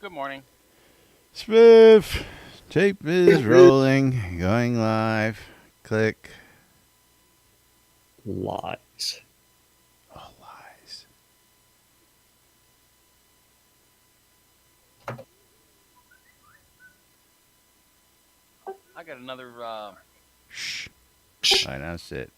Good morning. Spiff. Tape is rolling. Going live. Click. Lies. All lies. I got another. Shh. All right, that's it.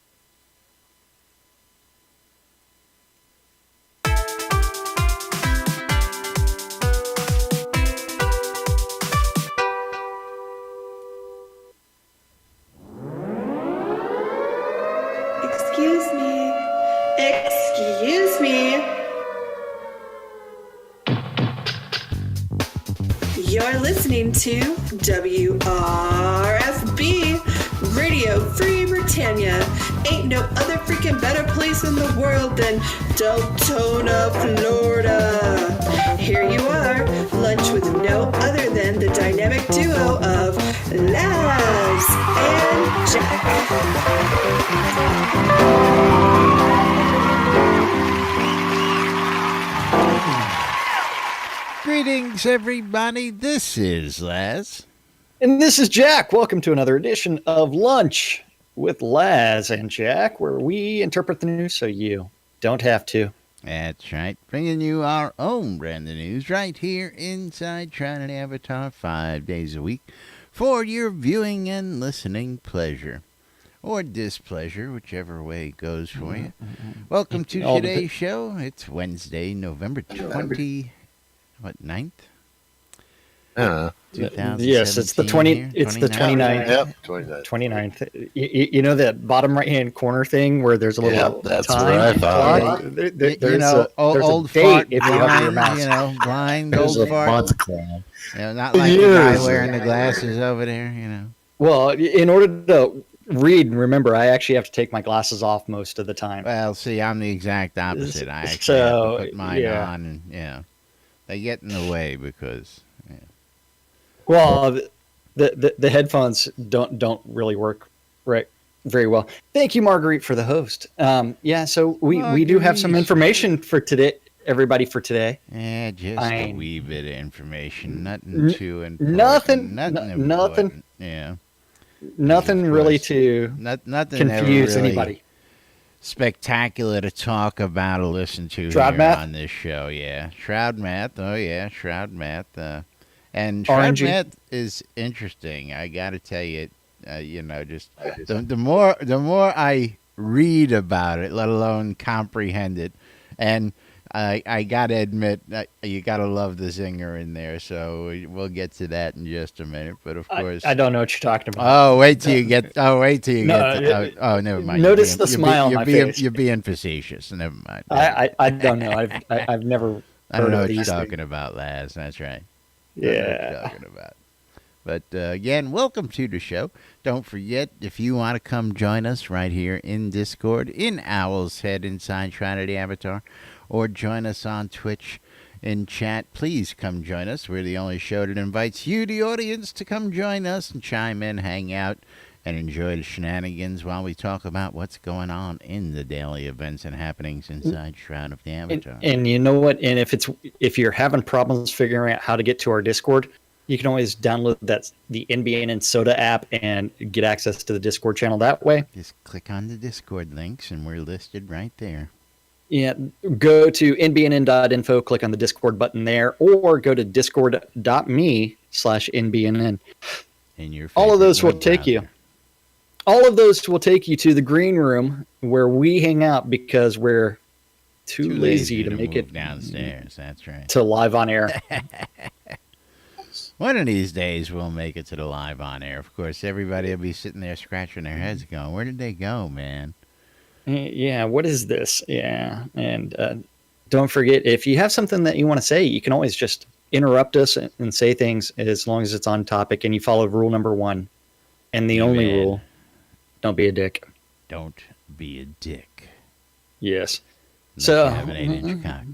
Excuse me. Excuse me. You're listening to WRFB, Radio Free Britannia. Ain't no other freaking better place in the world than Deltona, Florida. Here you are, lunch with no other than the dynamic duo of Laz and Jack. Greetings, everybody. This is Laz. And this is Jack. Welcome to another edition of Lunch with Laz and Jack, where we interpret the news so you don't have to. That's right. Bringing you our own brand of news right here inside Shroud Avatar 5 days a week for your viewing and listening pleasure. Or displeasure, whichever way it goes for you. Welcome to today's show. It's Wednesday, November 9th? Yes, it's the 20. It's the 29th. Yep, 29th. You know that bottom right-hand corner thing where there's a little Yep, that's time? what I thought. clock? There's old a date fart if you have your mouse. blind, blind There's old a fart. month clock. Not like the guy wearing the glasses over there, Well, in order to read and remember, I actually have to take my glasses off most of the time. Well, see, I'm the exact opposite. I actually have to put mine on, and they get in the way because. Well, the headphones don't really work very well. Thank you, Marguerite, for the host. So we do have some information for today, everybody, for today. Yeah, just a wee bit of information, nothing too important. Nothing. Important. Yeah. Nothing really to nothing confuse really anybody. Spectacular to talk about or listen to Shroud here math? on this show. Yeah, Shroud math. Oh yeah, Shroud math. And Shroud RNG. math is interesting. I got to tell you, just the more I read about it, let alone comprehend it, and I got to admit, you got to love the zinger in there. So we'll get to that in just a minute. But of course, I don't know what you're talking about. Oh, wait till you get. Oh, wait till you get. Never mind. Notice the smile on my face. You're being facetious. Never mind. I don't know. I've never. I don't know what you're these talking things. about, Laz. That's right. Yeah. I know what you're talking about. But again, welcome to the show. Don't forget, if you want to come join us right here in Discord, in Owl's Head inside Trinity Avatar, or join us on Twitch in chat, please come join us. We're the only show that invites you, the audience, to come join us and chime in, hang out, and enjoy the shenanigans while we talk about what's going on in the daily events and happenings inside Shroud of the Avatar. And you know what? And if you're having problems figuring out how to get to our Discord, you can always download the NBNN Soda app and get access to the Discord channel that way. Just click on the Discord links, and we're listed right there. Yeah, go to nbnn.info, click on the Discord button there, or go to discord.me/nbnn. All of those will take you. All of those will take you to the green room where we hang out because we're too lazy to make it downstairs. That's right. To live on air. One of these days we'll make it to the live on air. Of course, everybody will be sitting there scratching their heads going, where did they go, man? Yeah, what is this? Yeah, and don't forget, if you have something that you want to say, you can always just interrupt us and say things as long as it's on topic and you follow rule number 1. And the only rule, don't be a dick. Don't be a dick. Yes. Unless So you have an 8-inch cock.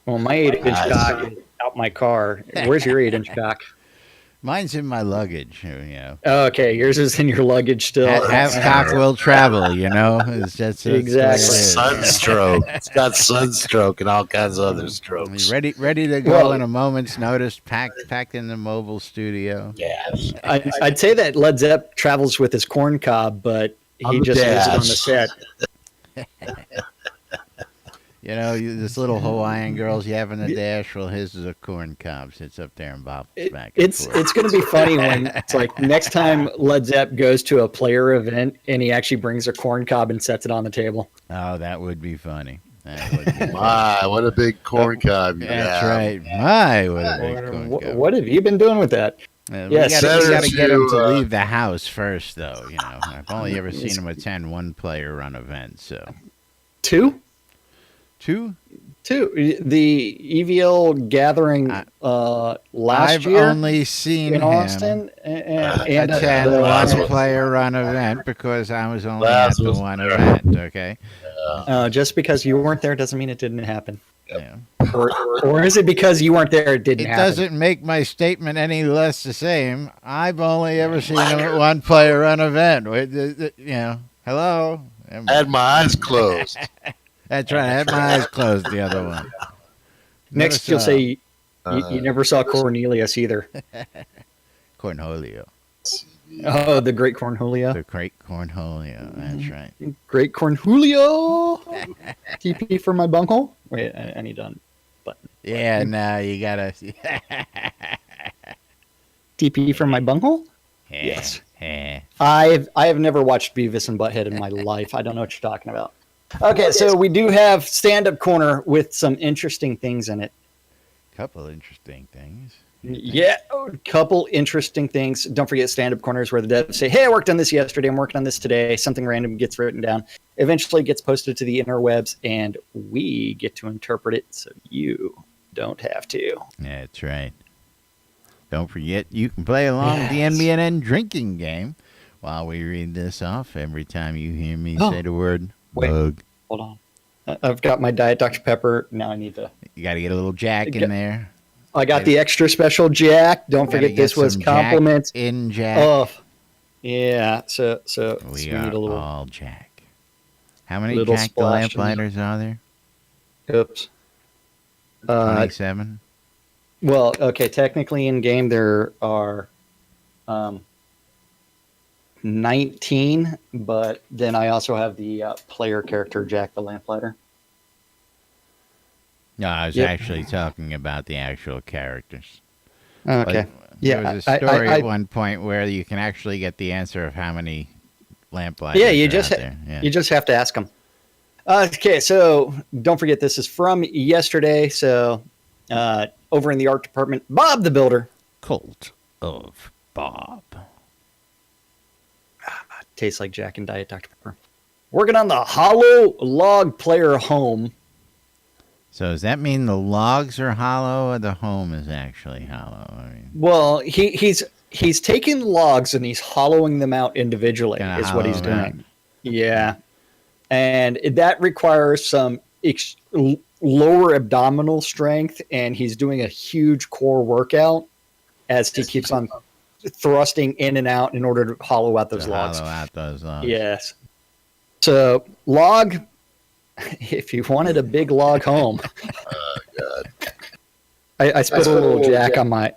Well, my 8-inch cock is out my car. Where's your 8-inch cock? Mine's in my luggage. You know. Okay, yours is in your luggage still. Have cock will travel. You know. It's just that's Exactly. the way it is. Sunstroke. It's got sunstroke and all kinds of other strokes. Ready to go Well- in a moment's notice. Packed in the mobile studio. Yes. I'd say that Led Zepp travels with his corn cob, but On he the just lives on the dash. set. You know, this little Hawaiian girl's yapping the dash. Well, his is a corn cob. Sits up there and bobbles back and It's forth. it's going to be funny when it's like next time Led Zepp goes to a player event and he actually brings a corn cob and sets it on the table. Oh, that would be funny. That would be funny. My, what a big corn cob you That's have. right. My, what a big corn cob. What have you been doing with that? We Yes, got better to get him to to, leave the house first, though. You know, I've only ever seen him attend one player run event. So Two? two. The EVL gathering last I've year only seen in him Austin and attend the- one player run event because I was only at the one event. Okay. just because you weren't there doesn't mean it didn't happen. Yeah. Or is it because you weren't there it didn't It happen? doesn't make my statement any less the same. I've only ever seen him at one player run event. You know, hello. I had my eyes closed. That's right. I had my eyes closed. The other one. Next, Never you'll saw say you never saw Cornelius either. Cornholio, Oh, the great Cornholio. the great Cornholio. That's right. Great Cornholio. TP for my bunghole. Wait, I need done. Yeah. No, you gotta. TP for my bunghole. Yes. I have never watched Beavis and Butthead in my life. I don't know what you're talking about. Okay, so we do have stand-up corner with some interesting things in it. Couple interesting things. Yeah, a couple interesting things. Don't forget stand-up corners where the devs say, hey, I worked on this yesterday. I'm working on this today. Something random gets written down. Eventually gets posted to the interwebs, and we get to interpret it so you don't have to. That's right. Don't forget, you can play along with the Yes. NBNN drinking game while we read this off. Every time you hear me Oh. say the word Wait. bug, Hold on. I've got my Diet Dr. Pepper. Now I need to... you got to get a little Jack in there. I got the extra special Jack. Don't Gotta forget get this was some compliments. Jack in Jack. Oh, yeah. So we need are a little. all Jack. How many little Jack the splash in Lamplighters are there? Oops. 27? Well, okay. Technically, in game there are 19, but then I also have the player character Jack the Lamplighter. No, I was Yep. actually talking about the actual characters. Okay. Like, Yeah, there was a story at one point where you can actually get the answer of how many Lamplighters Yeah, you are just out there. Yeah. you just have to ask them. Okay, so don't forget this is from yesterday. So over in the art department, Bob the Builder. Cult of Bob. Tastes like Jack and Diet Dr. Pepper. Working on the hollow log player home. So does that mean the logs are hollow or the home is actually hollow? I mean, Well, he's taking logs and he's hollowing them out individually. Gonna Is what he's hollow them out. doing. Yeah, and that requires some lower abdominal strength, and he's doing a huge core workout as he keeps on thrusting in and out in order to hollow out those to logs. hollow out those logs. Yes. So log, if you wanted a big log home, I spilled a little Jack on my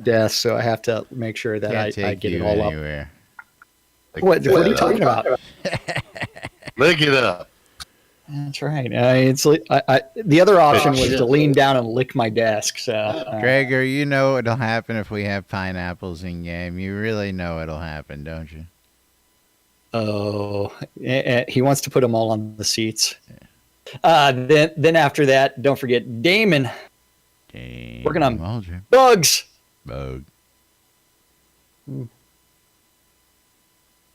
desk, so I have to make sure that Can't I take get you it all up. anywhere. What are you talking about? Lick it up. That's right. The other option was to lean down and lick my desk. So Gregor, you know what'll happen if we have pineapples in game. You really know it'll happen, don't you? he wants to put them all on the seats. Then after that, don't forget Damon. Working on Waldron. bugs Bug.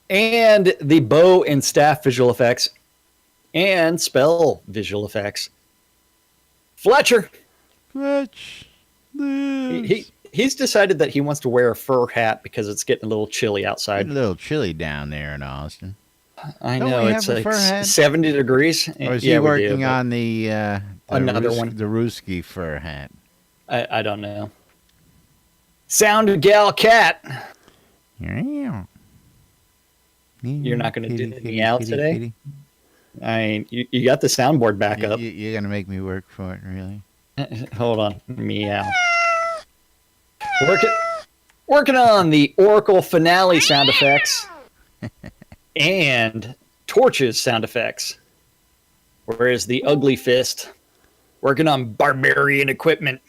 and the bow and staff visual effects and spell visual effects. Fletcher. Fletch. He's decided that he wants to wear a fur hat because it's getting a little chilly It's outside. a little chilly down there in Austin. I Don't know we it's have a like fur hat? 70 degrees. Or is Yeah, he we do, working but on the Another one. the Ruski fur hat? I don't know. Sound gal cat. You're You're not going to do the meow today? I mean, you got the soundboard back up. You're going to make me work for it, really? Hold on. Meow. Working on the Oracle finale sound effects and Torches sound effects. Whereas the Ugly Fist working on barbarian equipment.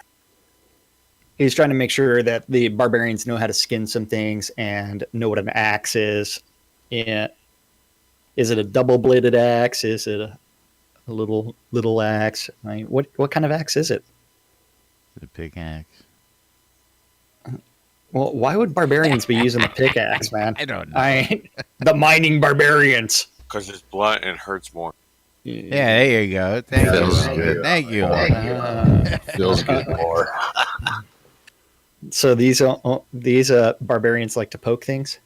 He's trying to make sure that the barbarians know how to skin some things and know what an axe is. Yeah. Is it a double-bladed axe? Is it a little axe? I mean, what kind of axe is it? The pickaxe. Well, why would barbarians be using a pickaxe, man? I don't know. The mining barbarians. Because it's blunt and hurts more. Yeah, there you go. Thank you. Thank you. Feels good more. So these barbarians like to poke things.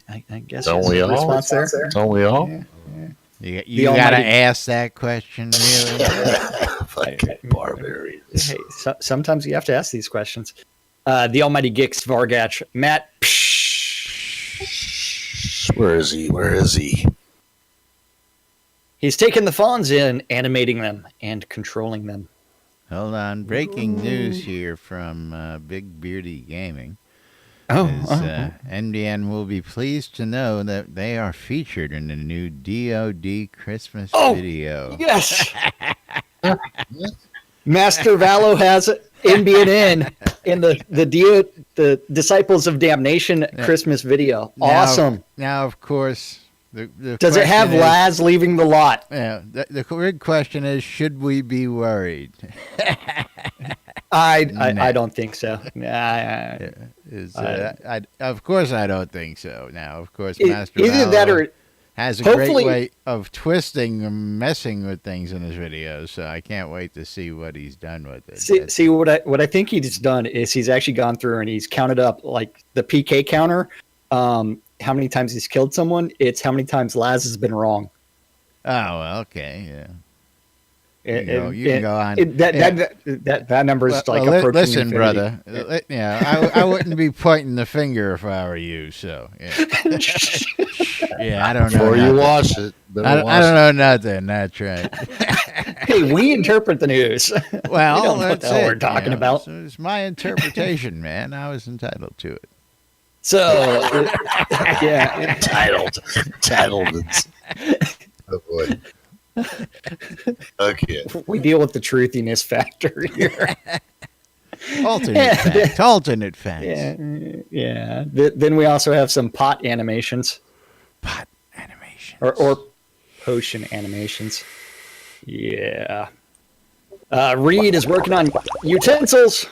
I guess Don't we all? response there. Don't we all? Yeah. You got to ask that question, really? Fucking barbarians. Hey, sometimes you have to ask these questions. The Almighty Gix Vargach, Matt. Where is he? Where is he? He's taking the fawns in, animating them, and controlling them. Hold on. Breaking news here from Big Beardy Gaming. NBN will be pleased to know that they are featured in the new DoD Christmas video. Yes! Master Valo has NBNN in the Disciples of Damnation Christmas video. Awesome. Now, of course, the does it have Laz leaving the lot? Yeah. The big question is, should we be worried? I don't think so. Of course, I don't think so. Now, of course, Master either that or has a great way of twisting and messing with things in his videos, so I can't wait to see what he's done with it. See what I think he's done is he's actually gone through and he's counted up like the PK counter, how many times he's killed someone. It's how many times Laz has been wrong. Oh, well, okay, yeah. You can go on. That number is approaching. Listen, infinity. brother. I wouldn't be pointing the finger if I were you. So, yeah, I don't know. Before you watch it, I don't know nothing. That's right. Hey, we interpret the news. Well, we don't know what the hell we're talking about. So it's my interpretation, man. I was entitled to it. So, yeah, entitled. Oh boy. Okay. We deal with the truthiness factor here. Alternate facts. Yeah. Then we also have some pot animations. Pot animations. Or potion animations. Yeah. Reed is working on utensils.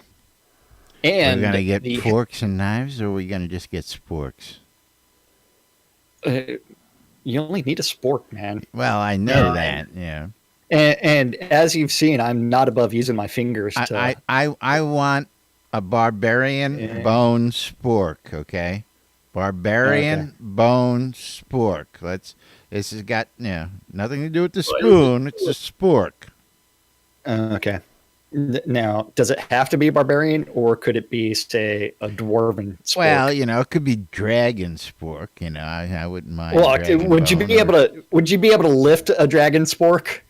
And we're going to get forks and knives, or are we going to just get sporks? You only need a spork, man. Well, I know that, yeah. And as you've seen, I'm not above using my fingers to... I want a barbarian bone spork, okay? Barbarian bone spork. This has got nothing to do with the spoon. It's a spork. Okay. Now, does it have to be barbarian, or could it be, say, a dwarven spork? Well, it could be dragon spork. I wouldn't mind. Well, would you be able to lift a dragon spork?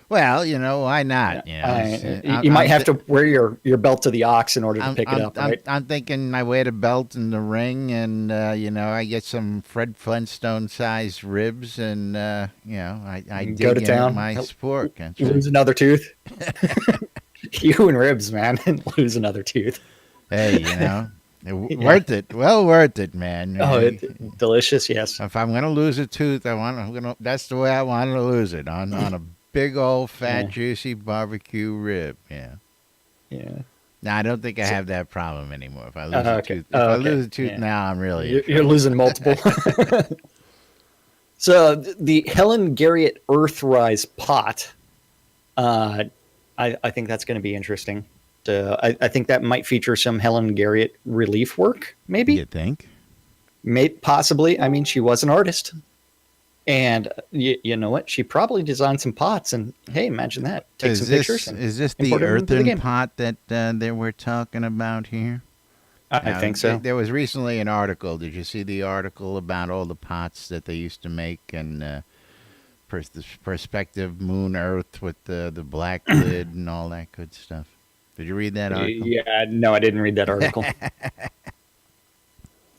Well, why not? You might have to wear your belt to the ox in order to pick it up, right? I'm thinking I wear the belt and the ring, and I get some Fred Flintstone-sized ribs, and I dig go to town. My spork. Lose another tooth. You and ribs, man, and lose another tooth. Hey, worth it. Well worth it, man. Oh, delicious, yes. If I'm gonna lose a tooth, that's the way I want to lose it on a big old fat juicy barbecue rib. Yeah. Now I don't think I have that problem anymore. If I lose a tooth, I lose a tooth now, I'm really you're losing multiple. So the Helen Garriott Earthrise pot, I think that's going to be interesting. I think that might feature some Helen Garriott relief work. Maybe you think? Possibly. I mean, she was an artist. And you know what? She probably designed some pots. And hey, imagine that. Take some pictures. Is this the import it into the earthen game. pot that we're talking about here? I think so. There was recently an article. Did you see the article about all the pots that they used to make and the perspective moon Earth with the black lid and all that good stuff? Did you read that article? Yeah, no, I didn't read that article.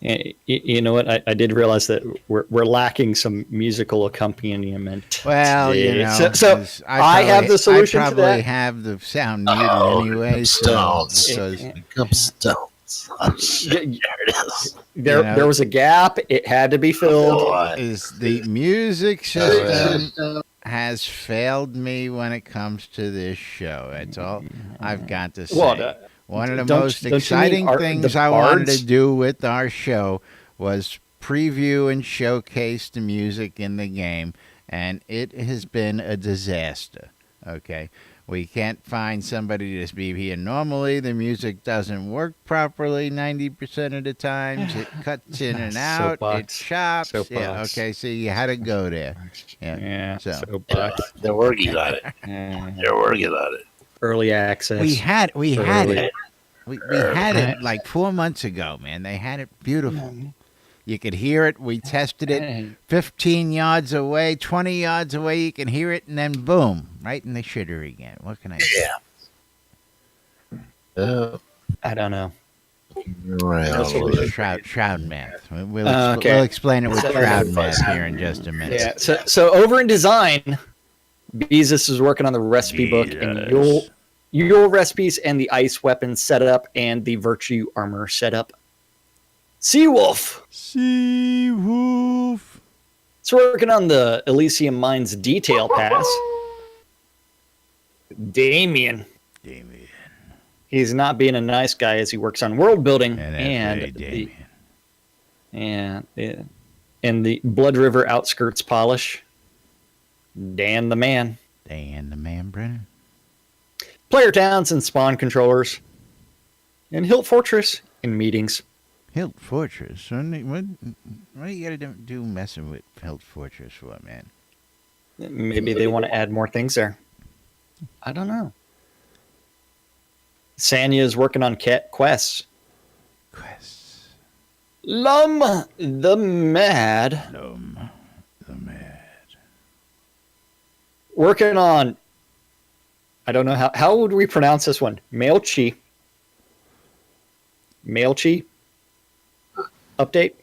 You know what? I did realize that we're lacking some musical accompaniment. Well, you know, so I have the solution I to probably that. have the sound muted anyway. Stones. Because Become stones. Oh, shit. There it is. There was a gap. It had to be filled. is the music system has failed me when it comes to this show. That's all I've got to say. Well, One of the don't- most don't you mean exciting the things I wanted bards? to do with our show was preview and showcase the music in the game, and it has been a disaster. Okay? We can't find somebody to be here. Normally, the music doesn't work properly 90% of the times. It cuts in and out. It Soapbox. chops. Yeah, Soapbox. okay, so you had to go there. Yeah. So. Soapbox. They're working on it. Yeah. They're working on it. Early access. We had Early. it. We had it like 4 months ago, man. They had it beautiful. You could hear it. We tested it 15 yards away, 20 yards away. You can hear it, and then boom, right in the shitter again. What can I do? Yeah. I don't know. Right. Shroud math. We'll Okay. explain it with Shroud math here in just a minute. Yeah. So over in design, Beezus is working on the recipe book, and your recipes and the ice weapon setup and the virtue armor setup. Seawolf. It's working on the Elysium Mines detail pass. Damien. He's not being a nice guy as he works on world building and the Blood River outskirts polish. Dan the man. Brennan. Player towns and spawn controllers. And Hilt Fortress in meetings. Hilt Fortress. What do you got to do messing with Hilt Fortress for, man? Maybe they want to add more things there. I don't know. Sanya is working on quests. Lum the Mad. Working on, I don't know how would we pronounce this one? Mailchi update.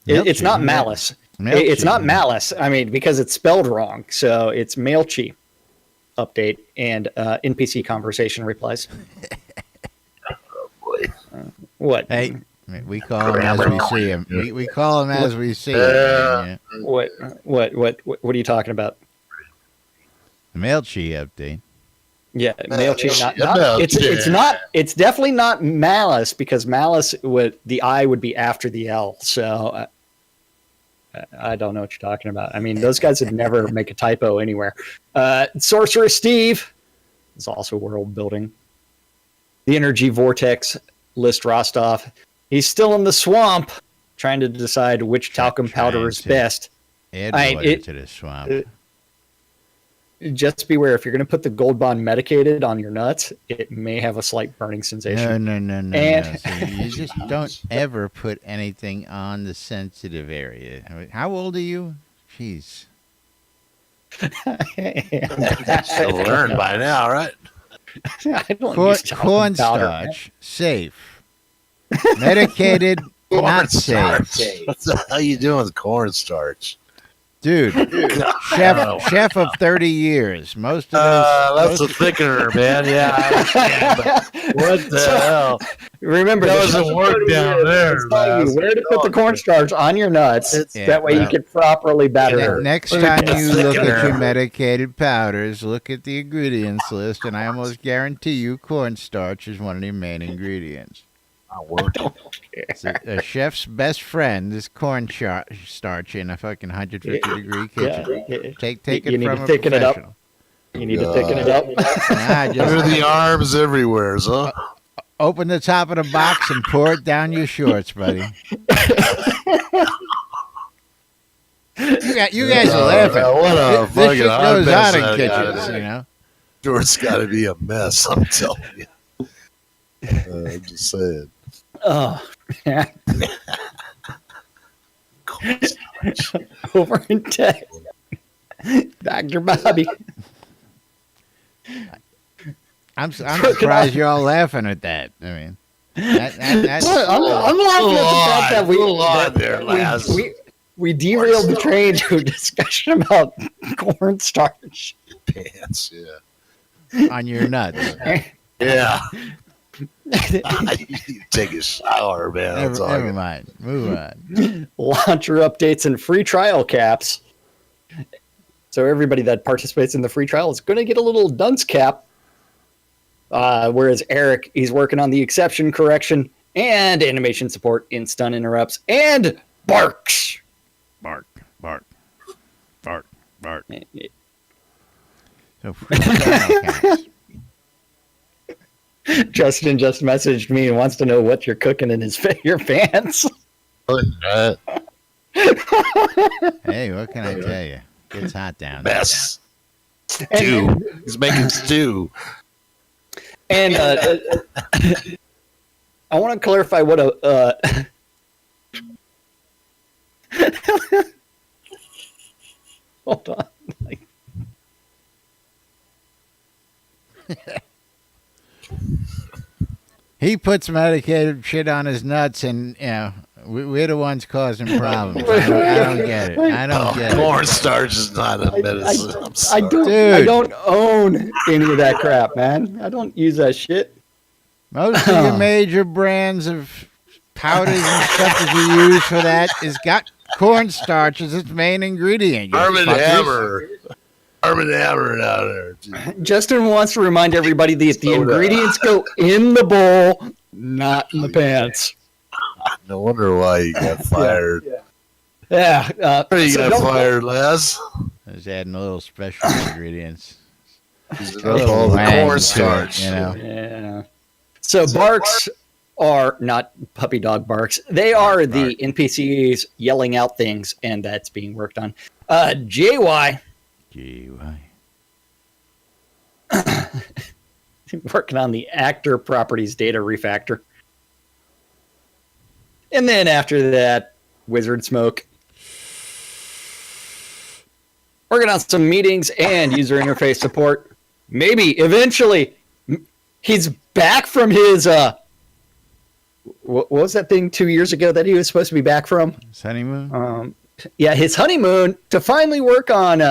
It's not Malice. It's not Malice. I mean, because it's spelled wrong. So it's Mailchi update and NPC conversation replies. What? Hey, we call him as we see him. We call him as we see him. Man, yeah. What are you talking about? The Mailchi update. Yeah, Mailchi. It's definitely not Malice because Malice the I would be after the L. So I don't know what you're talking about. I mean, those guys would never make a typo anywhere. Sorcerer Steve is also world building. The Energy Vortex list Rostov. He's still in the swamp trying to decide which talcum powder is best. Add water to the swamp. Just beware, if you're going to put the Gold Bond medicated on your nuts, it may have a slight burning sensation. No. So you just don't ever put anything on the sensitive area. I mean, how old are you? Jeez. You'll learn by now, right? I don't use talcum powder. Cornstarch, safe. Medicated, not safe. What the hell you doing with cornstarch? Dude, chef of 30 years. Most of those. That's a thickener, man. Yeah. What the hell? Remember, That doesn't work down there, telling you man. where to put the cornstarch on your nuts. That way you can properly batter it. Next time you look at your medicated powders, look at the ingredients list, and I almost guarantee you cornstarch is one of the main ingredients. So a chef's best friend is cornstarch in a fucking 150-degree kitchen. Yeah. Take You it need from to a thicken it up. professional. You need to thicken it up. There are the arms everywhere, huh? Open the top of the box and pour it down your shorts, buddy. You guys are laughing. What a This fucking shit hot goes mess on in that guy kitchens, is. you know. George's got to be a mess. I'm telling you. I'm just saying. Oh, man. Over in tech. Dr. Bobby. I'm surprised you're all laughing at that. I mean, that's I'm laughing at the fact that we derailed the train to a discussion about cornstarch. Pants, yeah. on your nuts. Yeah. You need to take a shower, man. That's all I Never got. mind. Move on. Launcher updates and free trial caps. So everybody that participates in the free trial is going to get a little dunce cap. Whereas Eric, he's working on the exception correction and animation support in stun interrupts and barks. Bark, bark, bark, bark. So free trial caps. Justin just messaged me and wants to know what you're cooking in your pants. Hey, what can I tell you? It's hot down there. Mess. Stew. He's making stew. And I want to clarify what a. Hold on. He puts medicated shit on his nuts, and you know we're the ones causing problems. I don't get it. I don't get it. Cornstarch is not a medicine. I'm I sorry. don't own any of that crap, man. I don't use that shit. Most of your major brands of powders and stuff that you use for that has got cornstarch as its main ingredient. you Arm and fuckers. Hammer. Arm and Hammer down there. Justin wants to remind everybody that the ingredients go in the bowl, not in the pants. No wonder why you got fired. Yeah. You so got don't- fired, Les. Just adding a little special ingredients. He's A little all the rang to it, cornstarch. you know. Yeah. So barks are not puppy dog barks. They are the NPCs yelling out things, and that's being worked on. JY Gee, why? working on the actor properties data refactor. And then after that, Wizard Smoke. Working on some meetings and user interface support. Maybe eventually he's back from his what was that thing 2 years ago that he was supposed to be back from? His honeymoon? Yeah, his honeymoon to finally work on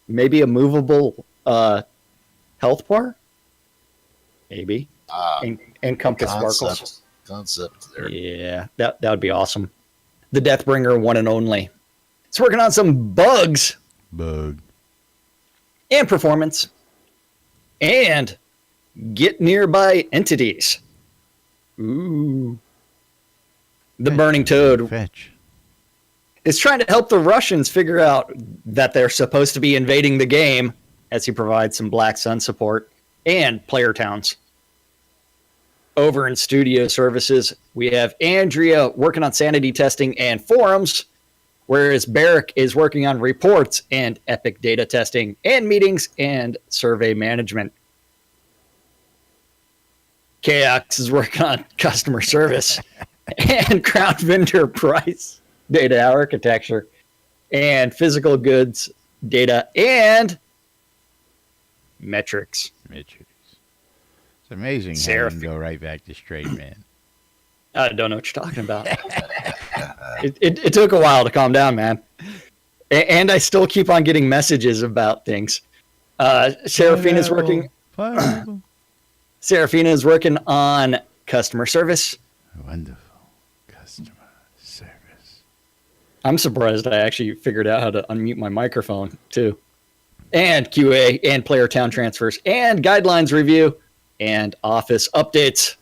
maybe a movable health bar. Maybe. And compass sparkles. Concept there. Yeah, that would be awesome. The Deathbringer one and only. It's working on some bugs Bug. and performance and get nearby entities. Ooh. The Burning Toad Fetch. is trying to help the Russians figure out that they're supposed to be invading the game as he provides some Black Sun support and player towns. Over in studio services, we have Andrea working on sanity testing and forums, whereas Barrick is working on reports and epic data testing and meetings and survey management. Chaos is working on customer service and crown vendor price data architecture and physical goods data and metrics. Metrics. It's amazing how you Seraph. can go right back to straight, man. I don't know what you're talking about. It took a while to calm down, man. And I still keep on getting messages about things. Seraphina's working. Pineapple. Seraphina is working on customer service. Wonderful customer service. I'm surprised I actually figured out how to unmute my microphone too. And QA and player town transfers and guidelines review and office updates.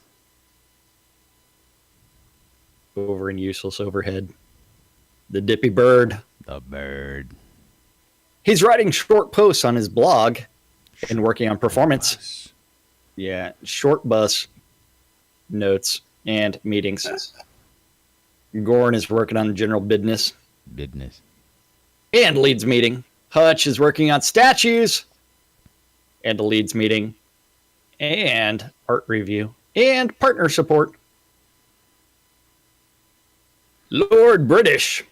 Over in useless overhead. The Dippy Bird. The bird. He's writing short posts on his blog and working on performance. Yeah, short bus notes and meetings. Gorn is working on general business. Business. and leads meeting. Hutch is working on statues and a leads meeting and art review and partner support. Lord British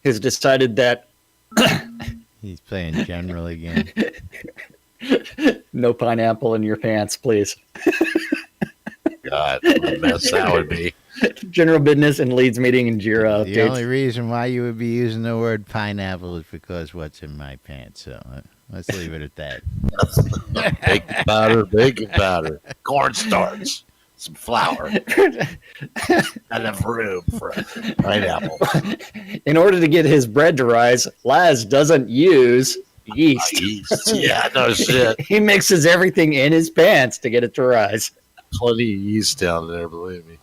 has decided that He's playing general again. no pineapple in your pants, please. God, what a mess that would be. General business and leads meeting and JIRA The updates. only reason why you would be using the word pineapple is because what's in my pants. So let's leave it at that. Baking powder, cornstarch, some flour. Not enough room for a pineapple. In order to get his bread to rise, Laz doesn't use yeast. Yeast. Yeah, no shit. He mixes everything in his pants to get it to rise. Plenty of yeast down there, believe me.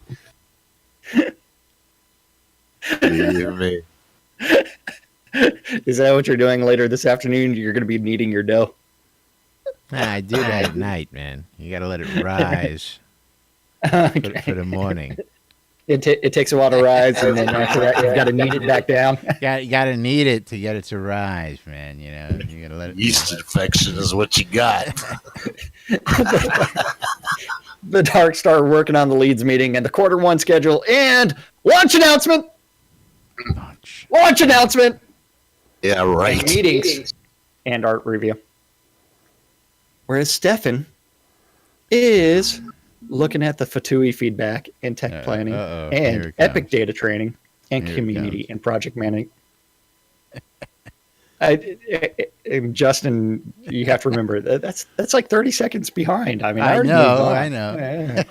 Believe me. Is that what you're doing later this afternoon? You're going to be kneading your dough. Nah, I do that at night, man. You got to let it rise for the morning. It takes a while to rise, and then after that, you've got to knead it back down. You got to knead it to get it to rise, man. You know, you got to let it. Yeast infection is what you got. The Dark Star working on the leads meeting and the Q1 schedule and launch announcement. Launch announcement. Yeah, right. Meetings and art review. Whereas Stefan is looking at the Fatui feedback and tech planning Here and it Epic comes. data training and Here it community comes. and project management. Justin, you have to remember that's like 30 seconds behind. I mean, I already know, moved on. I know. Yeah.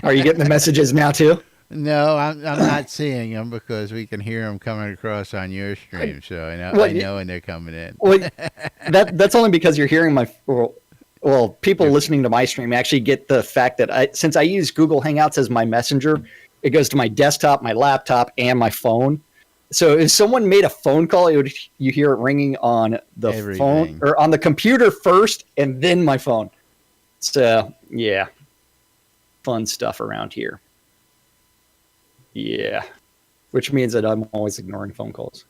Are you getting the messages now too? No, I'm not seeing them because we can hear them coming across on your stream. So I know Well, I know when they're coming in. Well, that's only because you're hearing my. Well, people listening to my stream actually get the fact that since I use Google Hangouts as my messenger, it goes to my desktop, my laptop, and my phone. So if someone made a phone call, you hear it ringing on the Everything. phone or on the computer first, and then my phone. So yeah, fun stuff around here. Yeah, which means that I'm always ignoring phone calls,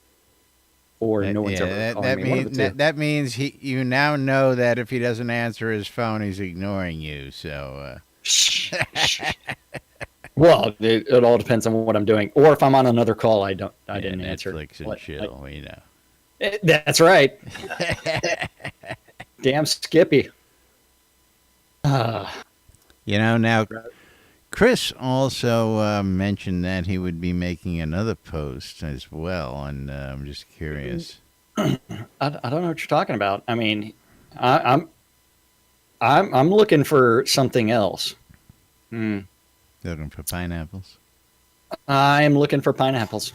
or no one's ever calling me. One of the two. That means you now know that if he doesn't answer his phone, he's ignoring you. So Well, it all depends on what I'm doing, or if I'm on another call, I didn't answer. Netflix and chill, you know. That's right. Damn Skippy. You know, now Chris also mentioned that he would be making another post as well, and I'm just curious. I don't know what you're talking about. I mean, I'm looking for something else. Looking for pineapples. I'm looking for pineapples.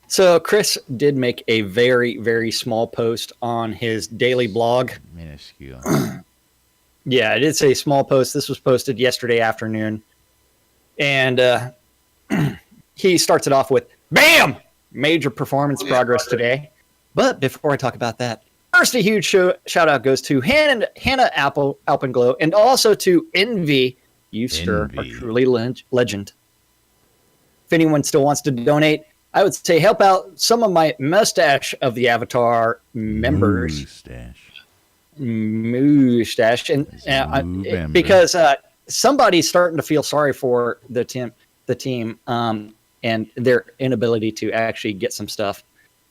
So Chris did make a very, very small post on his daily blog. Minuscule. Yeah, it is a small post. This was posted yesterday afternoon. And he starts it off with, BAM! Major performance progress today. But before I talk about that, first a huge shout out goes to Hannah Alpenglow and also to Envy. You, sir, are truly legend. If anyone still wants to donate, I would say help out some of my Mustache of the Avatar members. Mustache. And because somebody's starting to feel sorry for the team and their inability to actually get some stuff.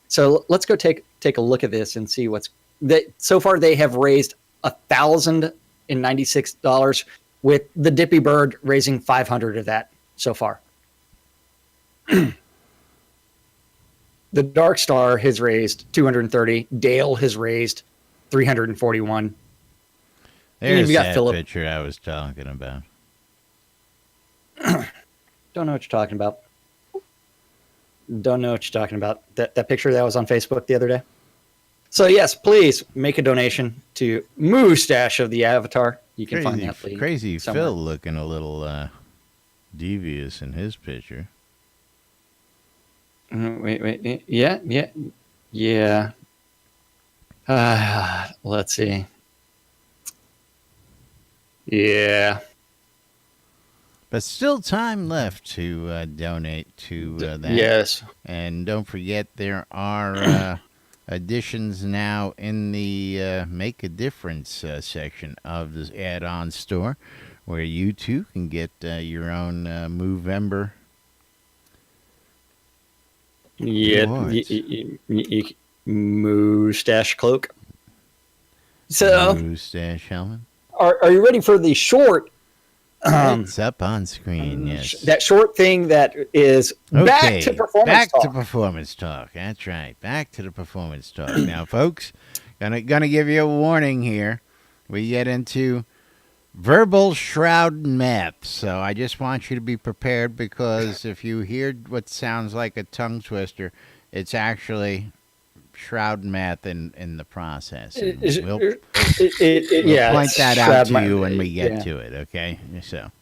So let's go take a look at this and see what's that. So far, they have raised $1,096, with the Dippy Bird raising 500 of that so far. The Dark Star has raised 230. Dale has raised 341. There's got that Philip. picture I was talking about. Don't know what you're talking about. Don't know what you're talking about. That picture that was on Facebook the other day. So yes, please make a donation to Mustache of the Avatar. You can find that link Crazy somewhere. Phil looking a little devious in his picture. Wait. Yeah. Let's see. Yeah. But still time left to donate to that. Yes. And don't forget, there are additions now in the Make a Difference section of the add-on store, where you too can get your own Movember. Yeah, mustache cloak. So, Mustache helmet. are you ready for the short? It's up on screen, yes. That short thing that is back to performance back talk. to performance talk. That's right. Back to the performance talk. Now, folks, gonna give you a warning here. We get into verbal shroud math, so I just want you to be prepared, because if you hear what sounds like a tongue twister, it's actually shroud math in the process. And we'll point that out to you when we get to it, okay? So.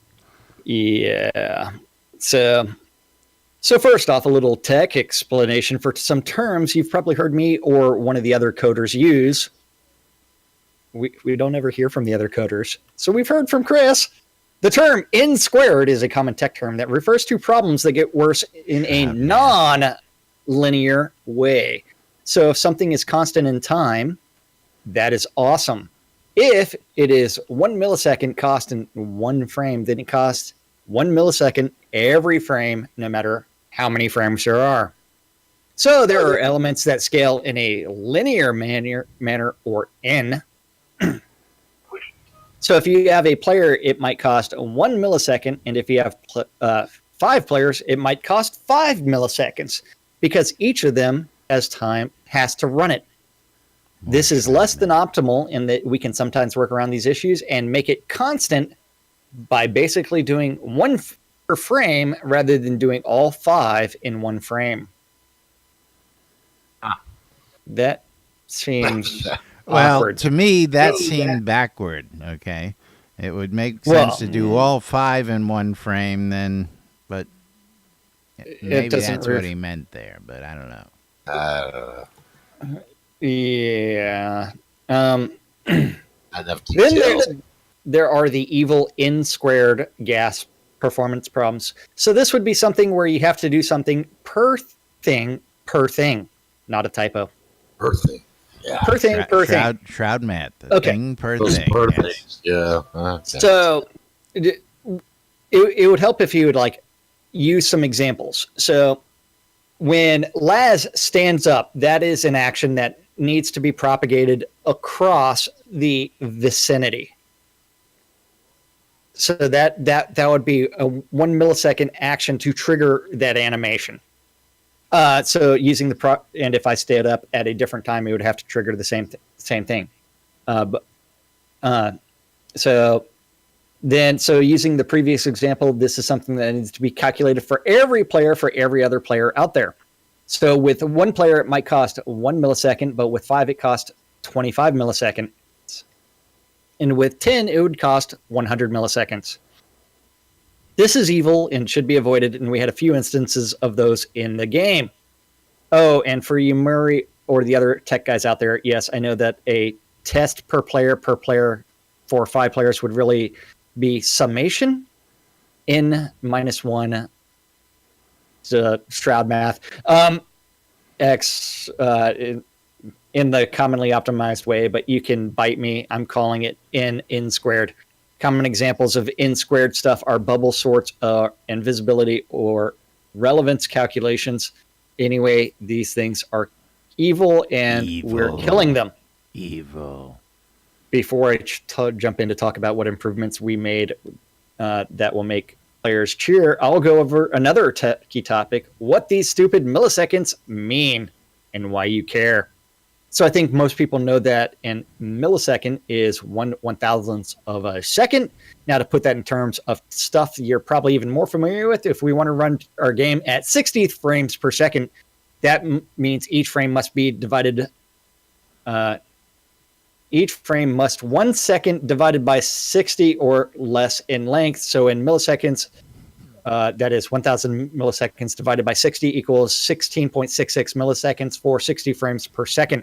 Yeah. So first off, a little tech explanation for some terms you've probably heard me or one of the other coders use. We don't ever hear from the other coders. So we've heard from Chris. The term n squared is a common tech term that refers to problems that get worse in a non-linear way. So if something is constant in time, that is awesome. If it is 1 millisecond cost in one frame, then it costs 1 millisecond every frame, no matter how many frames there are. So there are elements that scale in a linear manner or n. So if you have a player, it might cost 1 millisecond, and if you have 5 players, it might cost 5 milliseconds, because each of them has to run it. This is less than optimal in that we can sometimes work around these issues and make it constant by basically doing 1 per frame rather than doing all 5 in 1 frame. That seems awkward. To me, that seemed backward, okay? It would make sense to do all 5 in 1 frame then, but maybe that's what he meant there, but I don't know. Yeah. Then there are the evil n squared gas performance problems. So this would be something where you have to do something per thing, not a typo. Per thing. Yeah. Per thing. Shroud math. Okay. Thing per Those thing. per Yes. things. Yeah. Okay. So it would help if you would use some examples. So when Laz stands up, that is an action that needs to be propagated across the vicinity. So that would be a 1 millisecond action to trigger that animation. So using and if I stayed up at a different time, it would have to trigger the same thing. So using the previous example, this is something that needs to be calculated for every player, for every other player out there. So with 1 player, it might cost 1 millisecond, but with 5, it costs 25 milliseconds. And with 10, it would cost 100 milliseconds. This is evil and should be avoided, and we had a few instances of those in the game. Oh, and for you, Murray, or the other tech guys out there, yes, I know that a test per player for 5 players would really be summation n minus 1 Shroud math x in the commonly optimized way, but you can bite me. I'm calling it n squared. Common examples of n squared stuff are bubble sorts, invisibility, or relevance calculations. Anyway, these things are evil, and we're killing them. Evil. Before I jump in to talk about what improvements we made that will make players cheer, I'll go over another key topic: what these stupid milliseconds mean and why you care. So I think most people know that a millisecond is 1/1000th of a second. Now, to put that in terms of stuff you're probably even more familiar with, if we want to run our game at 60 frames per second, that means each frame must be divided. Each frame must 1 second divided by 60 or less in length. So in milliseconds, that is 1,000 milliseconds divided by 60 equals 16.66 milliseconds for 60 frames per second.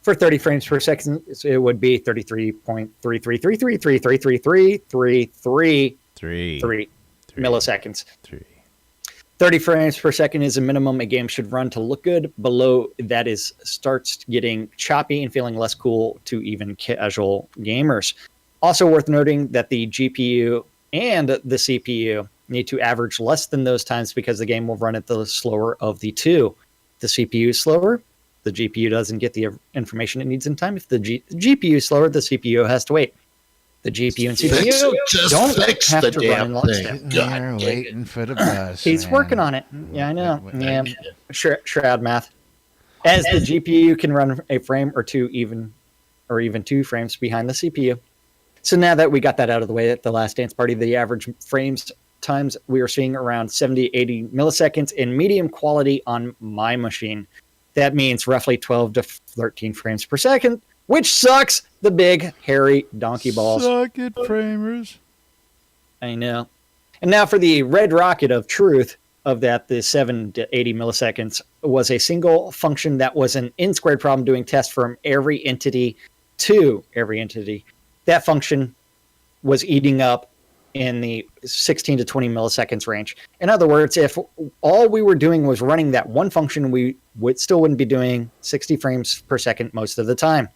For 30 frames per second, it would be 33.3333333333. milliseconds. 3. 30 frames per second is a minimum a game should run to look good. Below that is starts getting choppy and feeling less cool to even casual gamers. Also worth noting that the GPU and the CPU need to average less than those times because the game will run at the slower of the two. The CPU is slower, the GPU doesn't get the information it needs in time. If the GPU is slower, the CPU has to wait. The GPU and CPU don't have to run in lockstep. They're waiting for the bus. He's man. working on it. Yeah, I know. Yeah, Shroud math. As the GPU can run a frame or two, even 2 frames behind the CPU. So now that we got that out of the way at the Last Dance Party, the average frames times we are seeing around 70, 80 milliseconds in medium quality on my machine. That means roughly 12 to 13 frames per second, which sucks the big, hairy donkey balls. Suck it, framers. I know. And now for the red rocket of truth of that, the 7 to 80 milliseconds was a single function that was an n-squared problem doing tests from every entity to every entity. That function was eating up in the 16 to 20 milliseconds range. In other words, if all we were doing was running that one function, we wouldn't be doing 60 frames per second most of the time.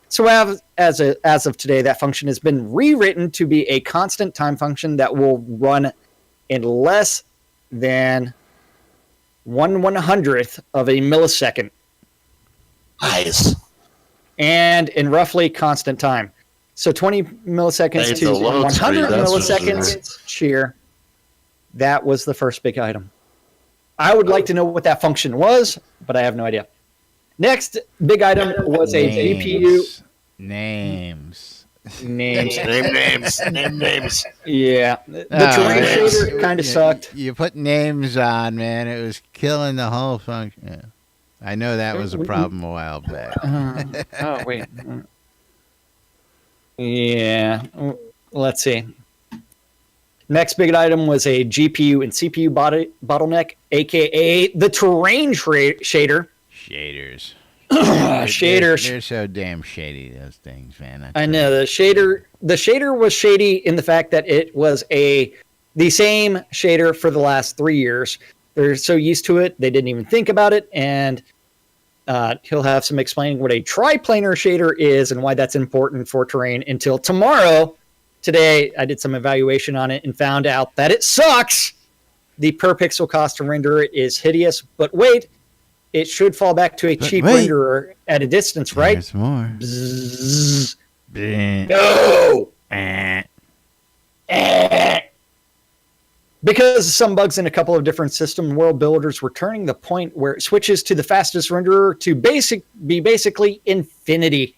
So as of today, that function has been rewritten to be a constant time function that will run in less than 1/100th of a millisecond. Nice. And in roughly constant time. So 20 milliseconds It's to a low 100 tree, that's for milliseconds sheer. That was the first big item. I would like to know what that function was, but I have no idea. Next big item was a GPU. Names. Names. Name names. Yeah. The terrain shader kind of sucked. You put names on, man. It was killing the whole function. Yeah. I know that was a problem a while back. Oh, wait. Yeah. Let's see. Next big item was a GPU and CPU bottleneck, a.k.a. the terrain shader. Shaders. Shaders. They're so damn shady, those things, man. I know. The shader was shady in the fact that it was the same shader for the last 3 years. They're so used to it, they didn't even think about it. And he'll have some explaining what a triplanar shader is and why that's important for terrain until tomorrow. Today, I did some evaluation on it and found out that it sucks. The per pixel cost to render it is hideous. But wait, it should fall back to a cheap renderer at a distance, right? There's more. Bzzz. Bleh. No! Eh. Because of some bugs in a couple of different system world builders were turning the point where it switches to the fastest renderer to be basically infinity.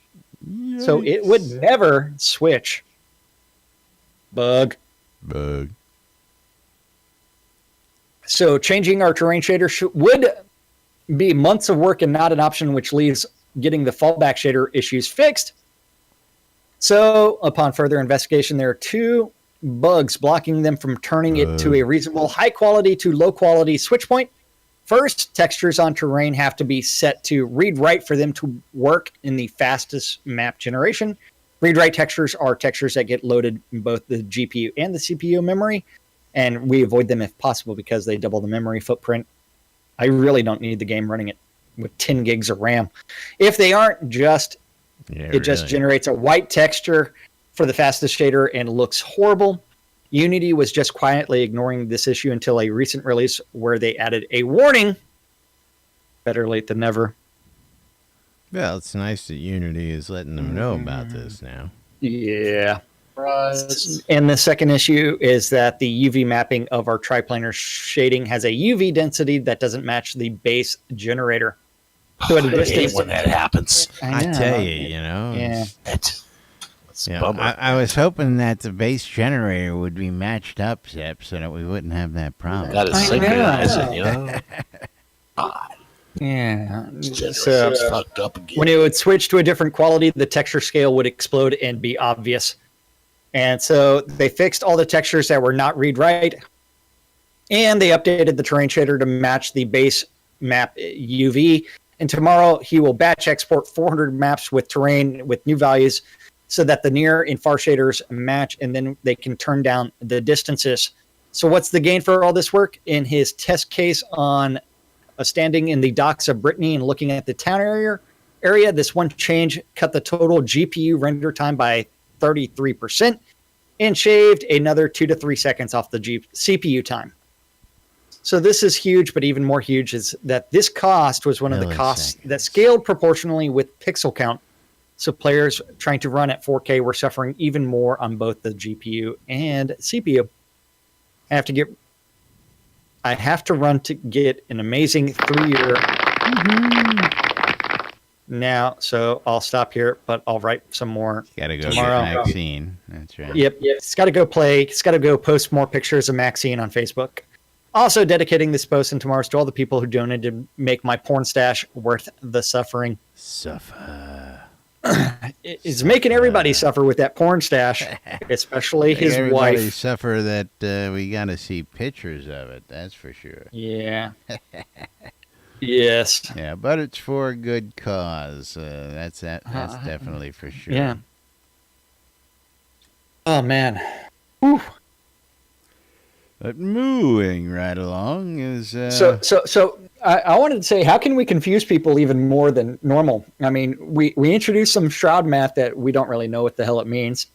Yikes. So it would never switch. Bug. So changing our terrain shader would be months of work and not an option, which leaves getting the fallback shader issues fixed. So upon further investigation, there are 2 bugs blocking them from turning it to a reasonable high quality to low quality switch point. First, textures on terrain have to be set to read-write for them to work in the fastest map generation. Read-write textures are textures that get loaded in both the GPU and the CPU memory, and we avoid them if possible because they double the memory footprint. I really don't need the game running it with 10 gigs of RAM. If they aren't, just generates a white texture for the fastest shader and looks horrible. Unity was just quietly ignoring this issue until a recent release where they added a warning. Better late than never. Well, it's nice that Unity is letting them know about this now. Yeah. And the second issue is that the UV mapping of our triplanar shading has a UV density that doesn't match the base generator. So at a I hate distance, when that happens. I tell you, know. Yeah. It's a Yeah, bummer. I was hoping that the base generator would be matched up, Zep, so that we wouldn't have that problem. Got to I synchronize know. it, you know? God, Yeah. it's So fucked up again. when it would switch to a different quality, the texture scale would explode and be obvious. And so they fixed all the textures that were not read-write, and they updated the terrain shader to match the base map UV. And tomorrow he will batch export 400 maps with terrain with new values so that the near and far shaders match, and then they can turn down the distances. So what's the gain for all this work? In his test case on standing in the docks of Brittany and looking at the town area, this one change cut the total GPU render time by 33% and shaved another 2 to 3 seconds off the CPU time. So this is huge, but even more huge is that this cost was one of the costs that scaled proportionally with pixel count. So players trying to run at 4K were suffering even more on both the GPU and CPU. I have to run to get an amazing 3-year now, so I'll stop here, but I'll write some more Gotta go tomorrow. get Maxine. That's right. Yep. It's got to go play. It's got to go post more pictures of Maxine on Facebook. Also dedicating this post and tomorrow's to all the people who donated to make my porn stash worth the suffering. It's making everybody suffer with that porn stash, especially his everybody wife. Suffer that we got to see pictures of it. That's for sure. Yeah. Yes. Yeah, but it's for a good cause. That's definitely for sure. Yeah. Oh man. Whew. But moving right along is So I wanted to say, how can we confuse people even more than normal? I mean, we introduced some Shroud math that we don't really know what the hell it means.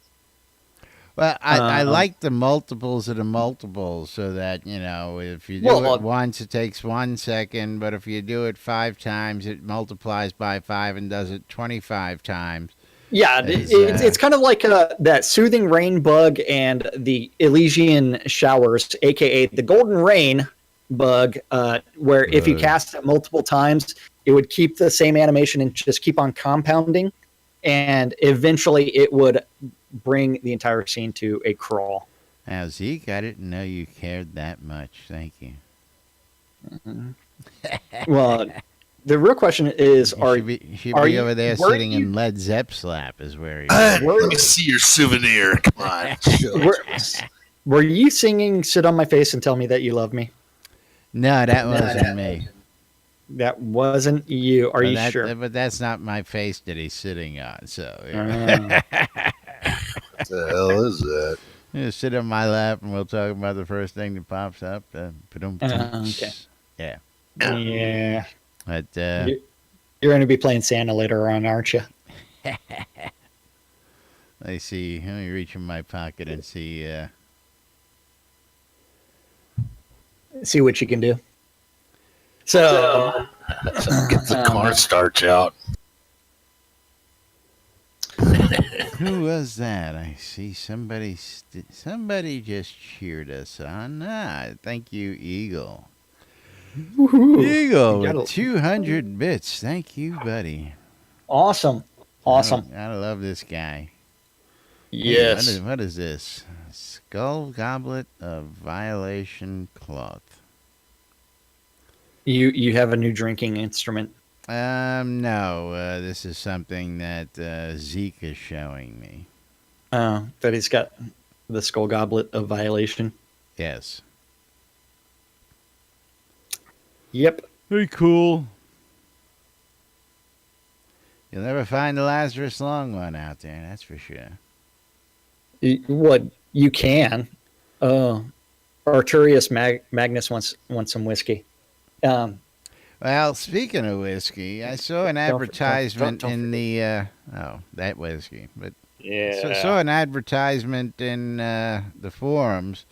Well, I like the multiples of the multiples, so that, you know, if you do it once, it takes 1 second, but if you do it 5 times, it multiplies by 5 and does it 25 times. Yeah, it's kind of like that soothing rain bug and the Elysian showers, a.k.a. the golden rain bug, where if you cast it multiple times, it would keep the same animation and just keep on compounding, and eventually it would bring the entire scene to a crawl. Now, Zeke, I didn't know you cared that much. Thank you. Well, the real question is, should be over there sitting in Led Zepp's lap is where he Let me see your souvenir. Come on. Were you singing Sit on My Face and Tell Me That You Love Me? No, that wasn't me. That wasn't you. Are you sure? But that's not my face that he's sitting on. So, What the hell is that? You sit on my lap and we'll talk about the first thing that pops up. Okay. Yeah. Yeah. But you're going to be playing Santa later on, aren't you? Let me reach in my pocket and see. See what you can do. So get the cornstarch out. Who was that? I see somebody just cheered us on. Thank you, Eagle. woohoo. Eagle with 200 bits. Thank you, buddy. Awesome. I love this guy. Yes. Hey, what is this? Skull Goblet of Violation Cloth. You have a new drinking instrument. No. This is something that Zeke is showing me. Oh, that he's got the Skull Goblet of Violation. Yes. Yep. Very cool. You'll never find the Lazarus Long one out there, that's for sure. What you can. Arturius Magnus wants some whiskey. Well, speaking of whiskey, I saw an advertisement in the that whiskey, but yeah, saw an advertisement in the forums.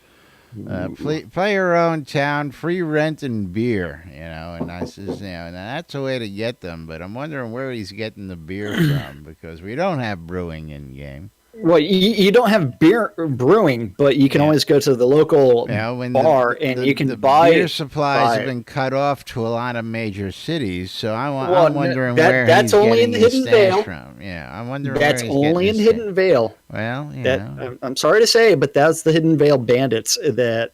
Play your own town, free rent and beer, and I says, now that's a way to get them, but I'm wondering where he's getting the beer from, because we don't have brewing in game. Well, you don't have beer brewing, but you can always go to the local bar and you can buy. Beer supplies have been cut off to a lot of major cities, so I'm wondering where that's he's only getting in the Hidden Vale from. Yeah, I'm wondering that's where he's only in Hidden Vale. Well, I'm sorry to say, but that's the Hidden Vale bandits that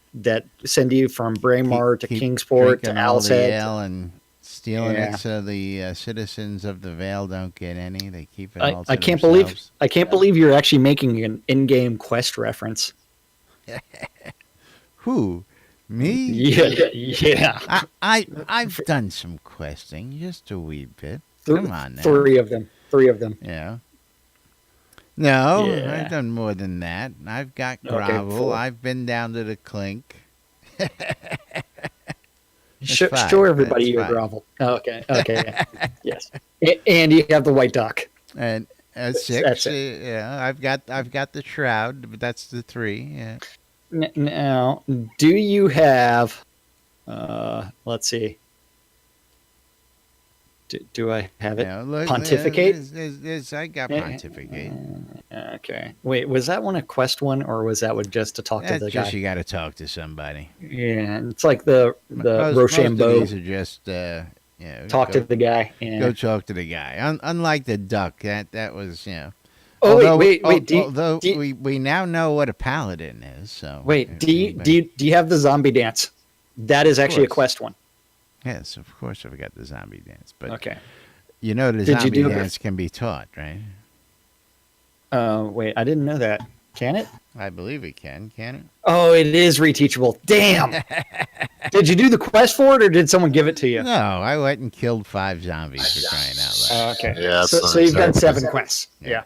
send you from Braemar to Kingsport to Owl's Head. And stealing it so the citizens of the Vale don't get any. They keep it all to I can't themselves. I can't believe you're actually making an in-game quest reference. Who? Me? Yeah. I've done some questing, just a wee bit. Come on now. Three of them. Yeah. No, Yeah. I've done more than that. I've got Okay, gravel. 4. I've been down to the clink. Show 5. everybody That's your 5. gravel. Oh, okay. Yes. And you have the white duck. And 6. That's it. Yeah, I've got the shroud, but that's the 3. Yeah. Now, do you have? Let's see. Do I have it? Yeah, look, Pontificate? I got pontificate. Okay. Wait, was that one a quest one, or was that one just to talk to That's the just guy? you got to talk to somebody. Yeah, it's like the Most of Rochambeau. these are just Talk to the guy. Yeah. go talk to the guy. Unlike the duck, that was Oh although, wait. although we now know what a paladin is. So wait. Do you have the zombie dance? That is actually a course. quest one. Yes, of course I've got the zombie dance, but Okay. you know the Did you zombie do it? dance can be taught, right? Wait, I didn't know that. Can it? I believe it can it? Oh, it is reteachable. Damn. Did you do the quest for it, or did someone give it to you? No, I went and killed 5 zombies for crying out loud. Okay. Yeah, So you've done sorry. 7 quests. Yeah.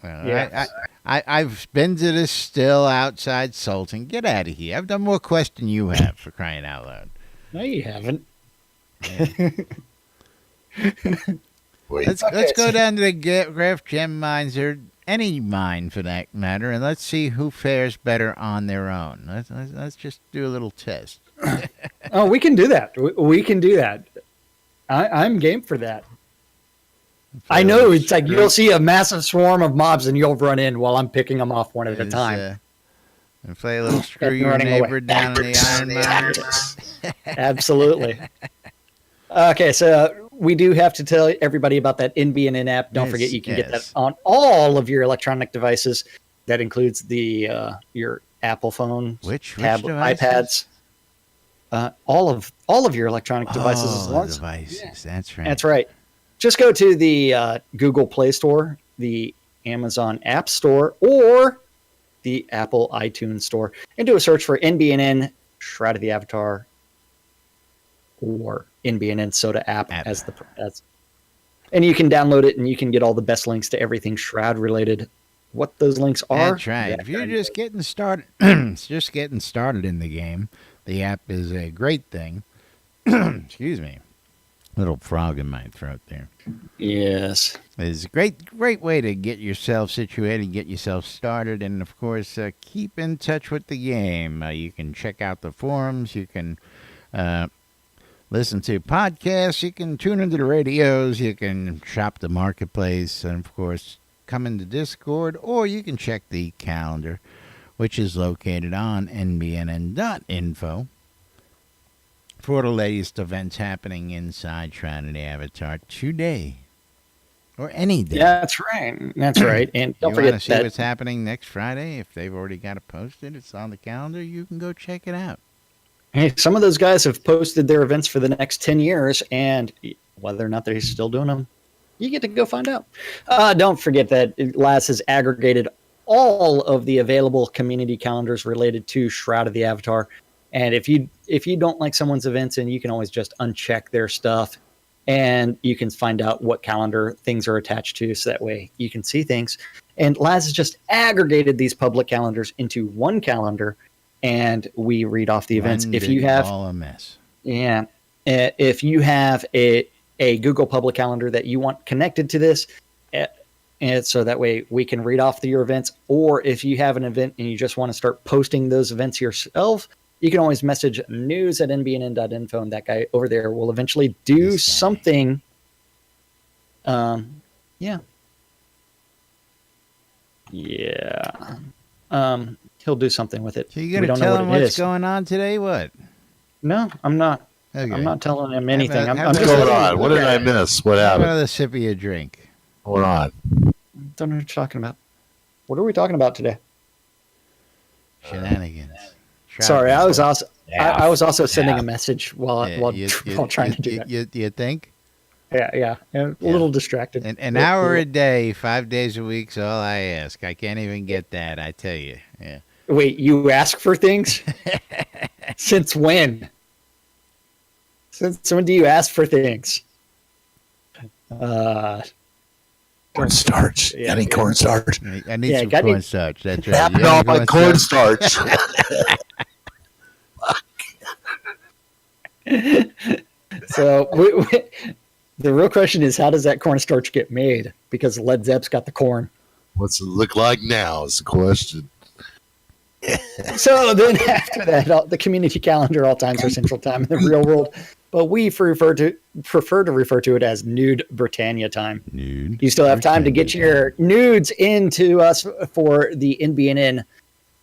Yeah. I've been to the still outside Sultan. Get out of here. I've done more quests than you have for crying out loud. No, you haven't. Wait, Let's go down to the Graph Gem mines, or any mine for that matter, and let's see who fares better on their own. Let's just do a little test. Oh, we can do that. We can do that. I'm game for that. I know it's like you'll see a massive swarm of mobs and you'll run in while I'm picking them off one at a time. And play a little screw And your running neighbor away. down in the iron mine. Absolutely. Okay, so we do have to tell everybody about that NBNN app. Don't forget you can get that Yes. on all of your electronic devices. That includes the your Apple phone, Which tablet, devices? iPads, all of your electronic devices. As long as, Devices. That's right. that's right. Just go to the Google Play Store, the Amazon App Store, or the Apple iTunes Store, and do a search for NBNN Shroud of the Avatar or NBNN Soda app as and you can download it and you can get all the best links to everything Shroud related. What those links are? That's right. If you're just getting started, in the game, the app is a great thing. Excuse me, little frog in my throat there. Yes. It's a great way to get yourself situated, get yourself started, and of course, keep in touch with the game. You can check out the forums. You can listen to podcasts. You can tune into the radios. You can shop the marketplace, and of course, come into Discord, or you can check the calendar, which is located on nbnn.info for the latest events happening inside Shroud of the Avatar today. Or any day. Yeah, that's right. That's right. And don't You want to forget see that what's happening next Friday? If they've already got it posted, it's on the calendar. You can go check it out. hey, some of those guys have posted their events for the next 10 years, and whether or not they're still doing them, you get to go find out. Don't forget that Laz has aggregated all of the available community calendars related to Shroud of the Avatar. And if you don't like someone's events, and you can always just uncheck their stuff, and you can find out what calendar things are attached to, so that way you can see things. And Laz has just aggregated these public calendars into one calendar, and we read off the events. One If you big have ball of mess. yeah. If you have a Google public calendar that you want connected to this, and so that way we can read off your events, or if you have an event and you just want to start posting those events yourself, you can always message news@nbnn.info, and that guy over there will eventually do This guy. something. Yeah. He'll do something with it. So you We going to don't know tell what him it what's is. going on today? What? No, I'm not. Okay. I'm not telling him anything. How I'm about- just What's going on? What did I miss? What Have happened? another sip of your drink. Hold on. don't know what you're talking about. What are we talking about today? Shenanigans. Sorry, I was also Yeah. I was also sending a message while Yeah, while trying to do that. You think? Yeah, a little distracted. An hour a day, 5 days a week's all I ask. I can't even get that, I tell you. Yeah. Wait, you ask for things? Since when? Since when do you ask for things? Cornstarch. Yeah, Any yeah. cornstarch? I need Yeah, some gotta- cornstarch. That's right. Tapping You got off any my cornstarch? cornstarch. So the real question is, how does that cornstarch get made? Because Led Zepp's got the corn. What's it look like now is the question. So then after that, the community calendar, all times are Central Time in the real world, but we prefer to refer to it as Nude Britannia time. Nude. You still have time to get your nudes into us for the NBNN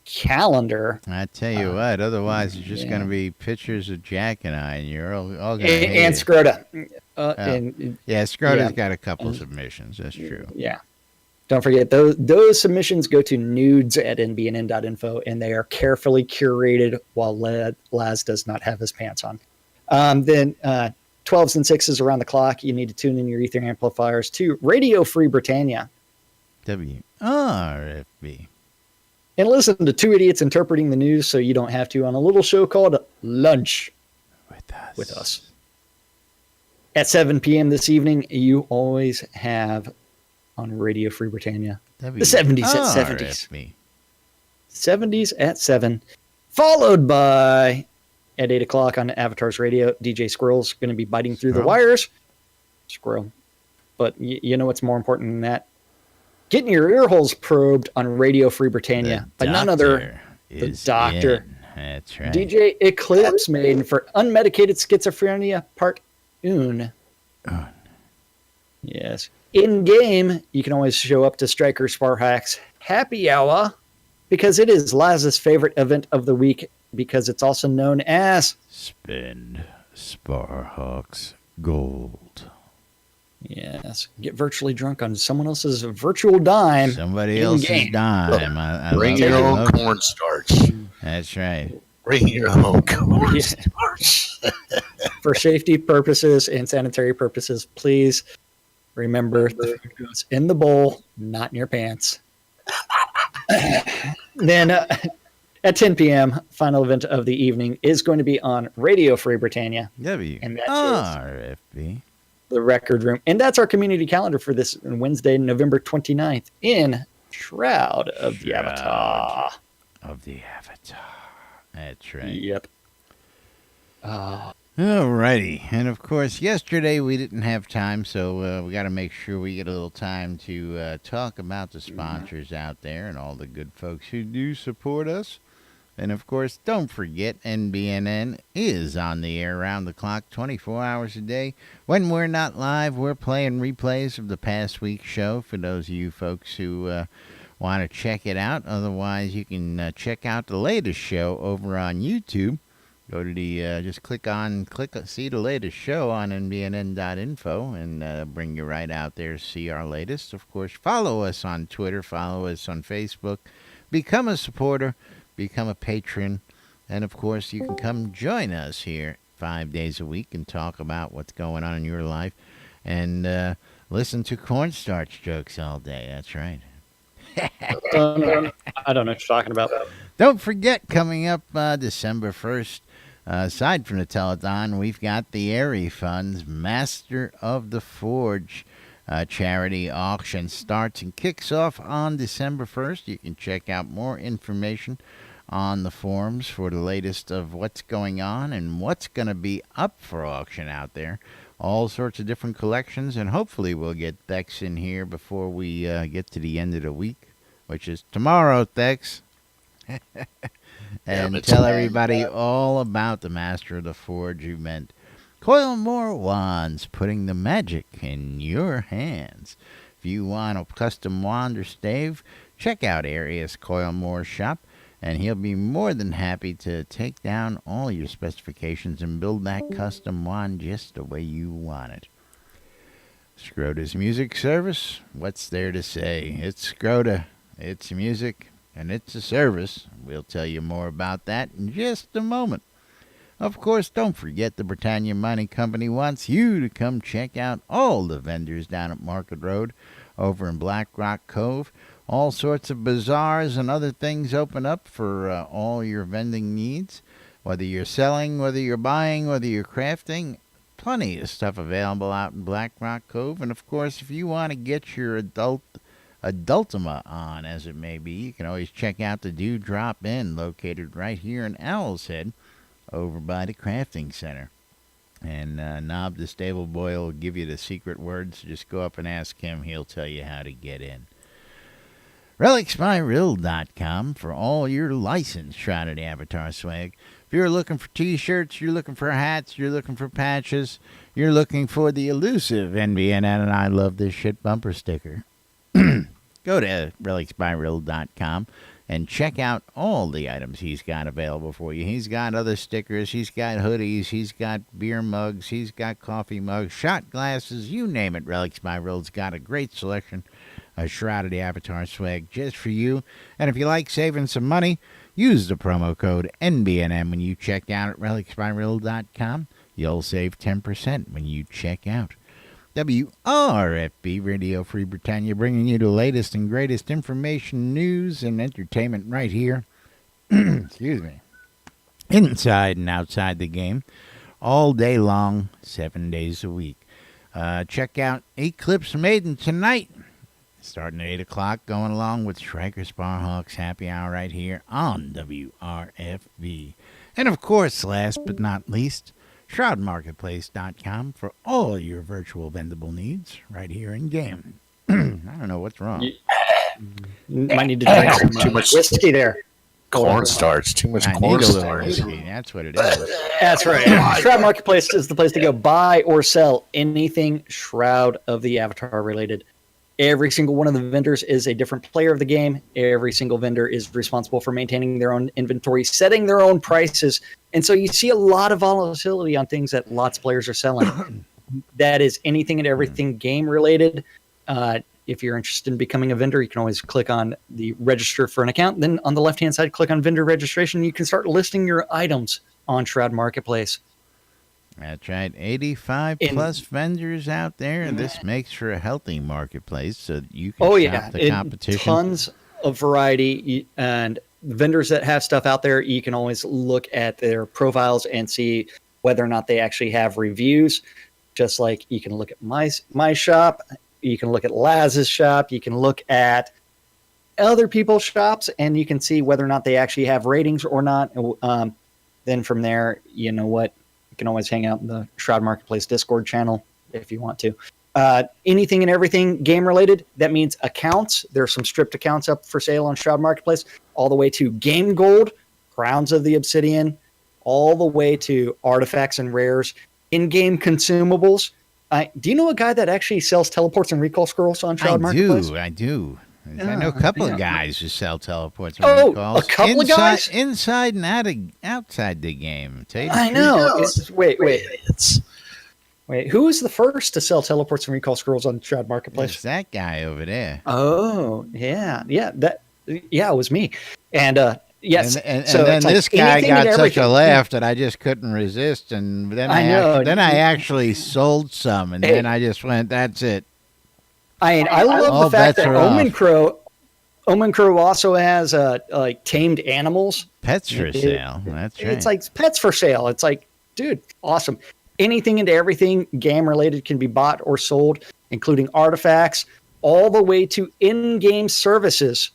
calendar. I tell you what, otherwise it's just yeah. going to be pictures of Jack and I, and you're all going to hate And it. Scrota. Yeah, Scrota's yeah. got a couple submissions. That's true. Yeah. Don't forget, those submissions go to nudes@nbnn.info, and they are carefully curated while Laz does not have his pants on. Then 12s and 6s around the clock. You need to tune in your ether amplifiers to Radio Free Britannia. WRFB. And listen to two idiots interpreting the news so you don't have to on a little show called Lunch with us. At 7 p.m. this evening, you always have on Radio Free Britannia the 70s at 70s. WRFB. 70s at 7. Followed by, at 8 o'clock on Avatar's Radio, DJ Squirrel's going to be biting through the wires. Squirrel. But you know what's more important than that? Getting your ear holes probed on Radio Free Britannia by none other than Doctor. In. That's right. DJ Eclipse Maiden for Unmedicated Schizophrenia Part 1. Yes. In game, you can always show up to Striker Sparhack's Happy Hour because it is Laz's favorite event of the week because it's also known as Spend Sparhawks Gold. Yes. Get virtually drunk on someone else's virtual dime. Somebody else's in-game. dime. I Bring love your it. own Love it. cornstarch. That's right. Bring your own cornstarch. For safety purposes and sanitary purposes, please remember the food goes in the bowl, not in your pants. Then at 10 p.m., final event of the evening is going to be on Radio Free Britannia. And that is WRFB. the Record Room. And that's our community calendar for this Wednesday, November 29th in Shroud of the Avatar. Of the Avatar. That's right. Yep. Alrighty. And of course, yesterday we didn't have time, so we got to make sure we get a little time to talk about the sponsors out there and all the good folks who do support us. And of course, don't forget, NBNN is on the air around the clock 24 hours a day. When we're not live, we're playing replays of the past week's show for those of you folks who want to check it out. Otherwise, you can check out the latest show over on YouTube. Go to the, just see the latest show on NBNN.info and bring you right out there to see our latest. Of course, follow us on Twitter, follow us on Facebook, become a supporter, become a patron, and of course, you can come join us here 5 days a week and talk about what's going on in your life and listen to cornstarch jokes all day. That's right. I don't know what you're talking about. Don't forget, coming up December 1st, aside from the telethon, we've got the Airy Funds Master of the Forge charity auction. Starts and kicks off on December 1st. You can check out more information on the forums for the latest of what's going on and what's going to be up for auction out there. All sorts of different collections, and hopefully we'll get Thex in here before we get to the end of the week, which is tomorrow, Thex. And tell everybody all about the Master of the Forge event. Coil More Wands, putting the magic in your hands. If you want a custom wand or stave, check out Arius Coil More shop, and he'll be more than happy to take down all your specifications and build that custom wand just the way you want it. Scrota's Music Service, what's there to say? It's Scrota, it's music, and it's a service. We'll tell you more about that in just a moment. Of course, don't forget the Britannia Mining Company wants you to come check out all the vendors down at Market Road over in Black Rock Cove. All sorts of bazaars and other things open up for all your vending needs. Whether you're selling, whether you're buying, whether you're crafting, plenty of stuff available out in Black Rock Cove. And, of course, if you want to get your Adultima on, as it may be, you can always check out the Dewdrop Inn, located right here in Owl's Head, over by the Crafting Center. And Knob the Stable Boy will give you the secret words. Just go up and ask him. He'll tell you how to get in. RelicsByRill.com for all your licensed Shrouded Avatar swag. If you're looking for T-shirts, you're looking for hats, you're looking for patches, you're looking for the elusive NBNN and I Love This Shit bumper sticker, go to RelicsByRill.com and check out all the items he's got available for you. He's got other stickers, he's got hoodies, he's got beer mugs, he's got coffee mugs, shot glasses, you name it. Relics by Rill's got a great selection of Shrouded Avatar swag just for you. And if you like saving some money, use the promo code NBNN when you check out at RelicsByRill.com. You'll save 10% when you check out. WRFB Radio Free Britannia, bringing you the latest and greatest information, news, and entertainment right here. Excuse me. Inside and outside the game, all day long, 7 days a week. Check out Eclipse Maiden tonight, starting at 8 o'clock, going along with Shrikers Sparhawks Happy Hour right here on WRFB. And of course, last but not least, ShroudMarketplace.com for all your virtual vendable needs right here in game. I don't know what's wrong. Might need to drink some Too much whiskey there. cornstarch. Too much I need a little cornstarch. whiskey. That's what it is. That's right. Shroud Marketplace is the place to go buy or sell anything Shroud of the Avatar related. Every single one of the vendors is a different player of the game. Every single vendor is responsible for maintaining their own inventory, setting their own prices. And so you see a lot of volatility on things that lots of players are selling. That is anything and everything game related. If you're interested in becoming a vendor, you can always click on the register for an account. Then on the left-hand side, click on vendor registration. You can start listing your items on Shroud Marketplace. That's right. 85 plus vendors out there, and this makes for a healthy marketplace so that you can shop the competition. Tons of variety, and vendors that have stuff out there, you can always look at their profiles and see whether or not they actually have reviews. Just like you can look at my shop, you can look at Laz's shop, you can look at other people's shops, and you can see whether or not they actually have ratings or not. Then from there, you know what? You can always hang out in the Shroud Marketplace Discord channel if you want to. Anything and everything game related, that means accounts. There's some stripped accounts up for sale on Shroud Marketplace, all the way to game gold, Crowns of the Obsidian, all the way to artifacts and rares, in-game consumables. Do you know a guy that actually sells teleports and recall scrolls on Shroud Marketplace? I do. I know a couple of guys who sell teleports and recalls. A couple of guys? Inside and outside the game. I know. Wait. Who was the first to sell teleports and recall scrolls on Shroud Marketplace? It's that guy over there. Oh, yeah. It was me. And yes. And so then this guy got such a laugh that I just couldn't resist, and then I actually sold some, and then I just went, that's it. I love the fact that Omen Crow also has like tamed animals. Pets for sale. That's right. It's like pets for sale. It's like, dude, awesome. Anything and everything game related can be bought or sold, including artifacts, all the way to in-game services.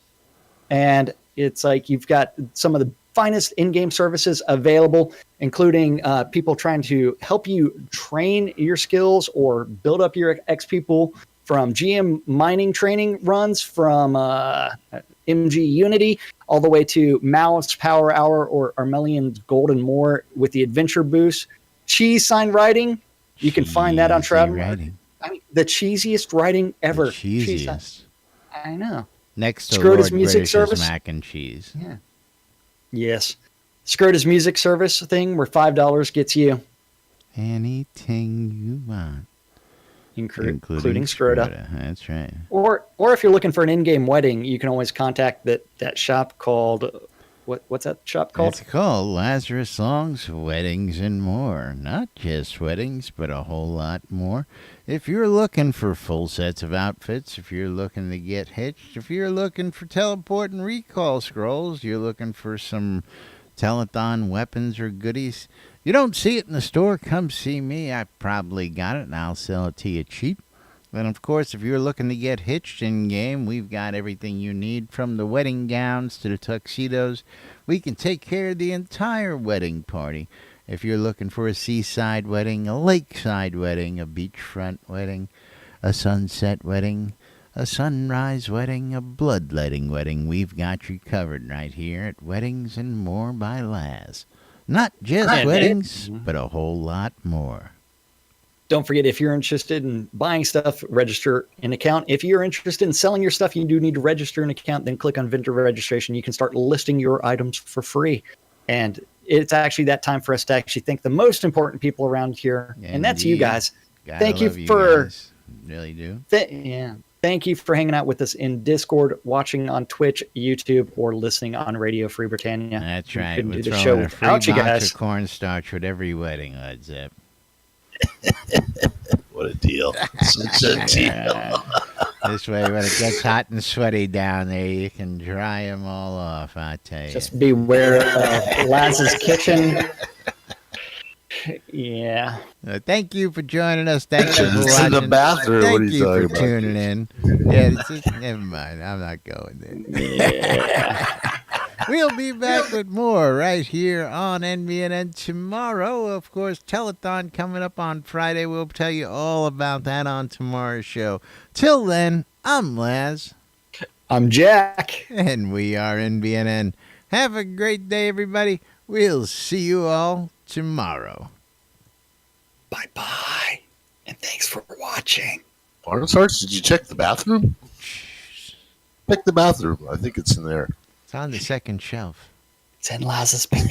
And it's like you've got some of the finest in-game services available, including people trying to help you train your skills or build up your XP pool, from GM mining training runs, from MG Unity, all the way to Mao's Power Hour or Armelian's Golden Moor with the adventure boost. Cheese sign writing, you can find that on Shroud. I mean, the cheesiest writing ever. The cheesiest. I know. Next to Scrota's Lord music British's service. mac and cheese. Yeah. Yes. Scrota's music service thing where $5 gets you anything you want. Including Scrota. That's right. Or if you're looking for an in-game wedding, you can always contact that shop called what's that shop called? It's called Lazarus Songs, Weddings, and More. Not just weddings, but a whole lot more. If you're looking for full sets of outfits, if you're looking to get hitched, if you're looking for teleport and recall scrolls, you're looking for some telethon weapons or goodies. You don't see it in the store, come see me. I probably got it, and I'll sell it to you cheap. And, of course, if you're looking to get hitched in game, we've got everything you need, from the wedding gowns to the tuxedos. We can take care of the entire wedding party. If you're looking for a seaside wedding, a lakeside wedding, a beachfront wedding, a sunset wedding, a sunrise wedding, a bloodletting wedding, we've got you covered right here at Weddings and More by Laz. Not just weddings, but a whole lot more. Don't forget, if you're interested in buying stuff, register an account. If you're interested in selling your stuff, you do need to register an account. Then click on vendor registration. You can start listing your items for free. And it's actually that time for us to actually thank the most important people around here. And that's you guys. Thank you for... guys. Really do. Thank you for hanging out with us in Discord, watching on Twitch, YouTube, or listening on Radio Free Britannia. That's right. Couldn't We're do the throwing show a free without you box guys. of cornstarch with every wedding, Led Zepp. What a deal. Such a deal. This way, when it gets hot and sweaty down there, you can dry them all off, I tell you. Just beware of Laz's kitchen. Yeah. Thank you for joining us. Thank you for It's watching. in the bathroom. Thank What are you you for talking about? tuning in. Yeah, never mind. I'm not going there. Yeah. We'll be back with more right here on NBNN tomorrow. Of course, Telethon coming up on Friday. We'll tell you all about that on tomorrow's show. Till then, I'm Laz. I'm Jack. And we are NBNN. Have a great day, everybody. We'll see you all tomorrow. Bye-bye. And thanks for watching. Cornstarch, did you check the bathroom? Check the bathroom. I think it's in there. It's on the second shelf. It's in Laz's pants.